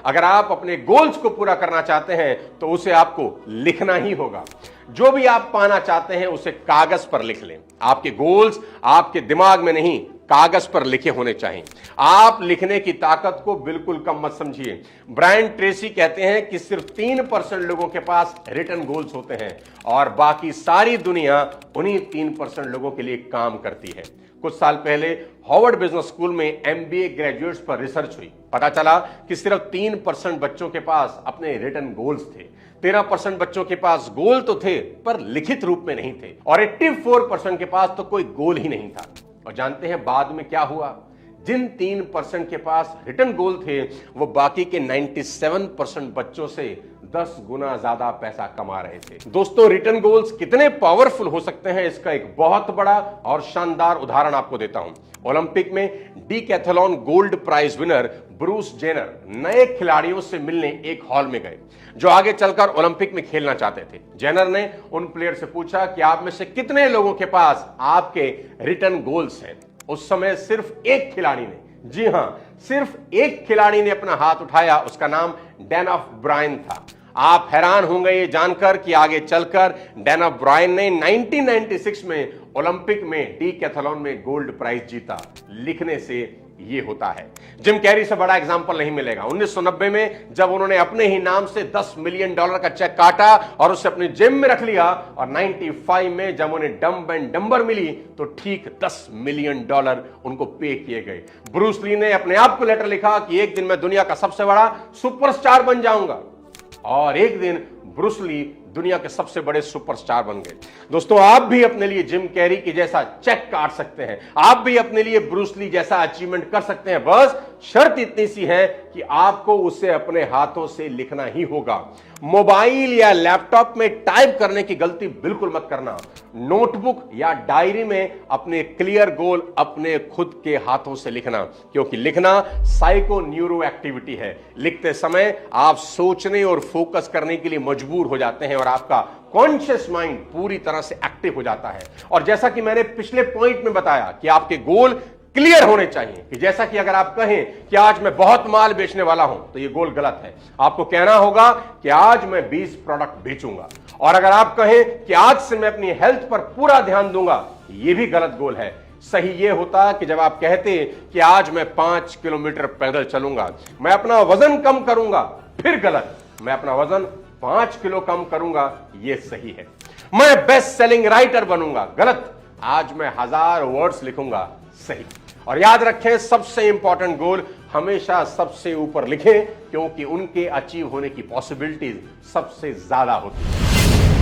अगर आप अपने गोल्स को पूरा करना चाहते हैं तो उसे आपको लिखना ही होगा। जो भी आप पाना चाहते हैं उसे कागज पर लिख लें। आपके गोल्स आपके दिमाग में नहीं, कागज पर लिखे होने चाहिए। आप लिखने की ताकत को बिल्कुल कम मत समझिए। ब्रायन ट्रेसी कहते हैं कि सिर्फ 3% लोगों के पास रिटन गोल्स होते हैं और बाकी सारी दुनिया उन्हीं 3% लोगों के लिए काम करती है। कुछ साल पहले हार्वर्ड बिजनेस स्कूल में एमबीए ग्रेजुएट्स पर रिसर्च हुई। पता चला कि सिर्फ 3% बच्चों के पास अपने रिटन गोल्स थे। 13% बच्चों के पास गोल तो थे पर लिखित रूप में नहीं थे और 84% के पास तो कोई गोल ही नहीं था। और जानते हैं बाद में क्या हुआ? जिन 3% के पास रिटन गोल थे वो बाकी के 97% बच्चों से 10 गुना ज्यादा पैसा कमा रहे थे। दोस्तों, रिटन गोल्स कितने पावरफुल हो सकते हैं इसका एक बहुत बड़ा और शानदार उदाहरण आपको देता हूं। ओलंपिक में decathlon gold prize winner Bruce Jenner नए खिलाड़ियों से मिलने एक हॉल में गए जो आगे चलकर ओलंपिक में खेलना चाहते थे। जेनर ने उन प्लेयर से पूछा कि आप में से कितने लोगों के पास आपके रिटन गोल्स हैं। उस समय सिर्फ एक खिलाड़ी ने, जी हां, सिर्फ एक खिलाड़ी ने अपना हाथ उठाया। उसका नाम डैनऑफ ब्रायन था। आप हैरान होंगे ये जानकर कि आगे चलकर डैनऑफ ब्रायन ने 1996 में ओलंपिक में डीकैथलॉन में गोल्ड प्राइज जीता। लिखने से ये होता है। जिम कैरी से बड़ा एग्जांपल नहीं मिलेगा। 1990 में जब उन्होंने अपने ही नाम से $10 मिलियन का चेक काटा और उसे अपनी जेब में रख लिया और 95 में जब उन्हें डम्ब एंड डम्बर मिली तो ठीक $10 मिलियन उनको पे किए गए। ब्रूस ली ने अपने आप को लेटर लिखा कि एक दिन मैं दुनिया का सबसे बड़ा सुपरस्टार बन जाऊंगा और एक दिन ब्रूस ली दुनिया के सबसे बड़े सुपरस्टार बन गए। दोस्तों, आप भी अपने लिए जिम कैरी की जैसा चेक काट सकते हैं। आप भी अपने लिए ब्रूस ली जैसा अचीवमेंट कर सकते हैं। बस शर्त इतनी सी है कि आपको उसे अपने हाथों से लिखना ही होगा। मोबाइल या लैपटॉप में टाइप करने की गलती बिल्कुल मत करना। नोटबुक या डायरी में अपने क्लियर गोल अपने खुद के हाथों से लिखना, क्योंकि लिखना साइको न्यूरो एक्टिविटी है। लिखते समय आप सोचने और फोकस करने के लिए मजबूर हो जाते हैं और आपका कॉन्शियस माइंड पूरी तरह से एक्टिव हो जाता है। और जैसा कि मैंने पिछले पॉइंट में बताया कि आपके गोल क्लियर होने चाहिए। कि जैसा कि अगर आप कहें कि आज मैं बहुत माल बेचने वाला हूं तो यह गोल गलत है। आपको कहना होगा कि आज मैं 20 प्रोडक्ट बेचूंगा। और अगर आप कहें कि आज से मैं अपनी हेल्थ पर पूरा ध्यान दूंगा, यह भी गलत गोल है। सही यह होता कि जब आप कहते कि आज मैं 5 किलोमीटर पैदल चलूंगा, मैं अपना वजन कम करूंगा, फिर गलत। मैं अपना वजन 5 किलो कम करूंगा, यह सही है। मैं बेस्ट सेलिंग राइटर बनूंगा, गलत। आज मैं 1000 वर्ड्स लिखूंगा, सही। और याद रखें, सबसे इंपॉर्टेंट गोल हमेशा सबसे ऊपर लिखें, क्योंकि उनके अचीव होने की पॉसिबिलिटीज सबसे ज्यादा होती है।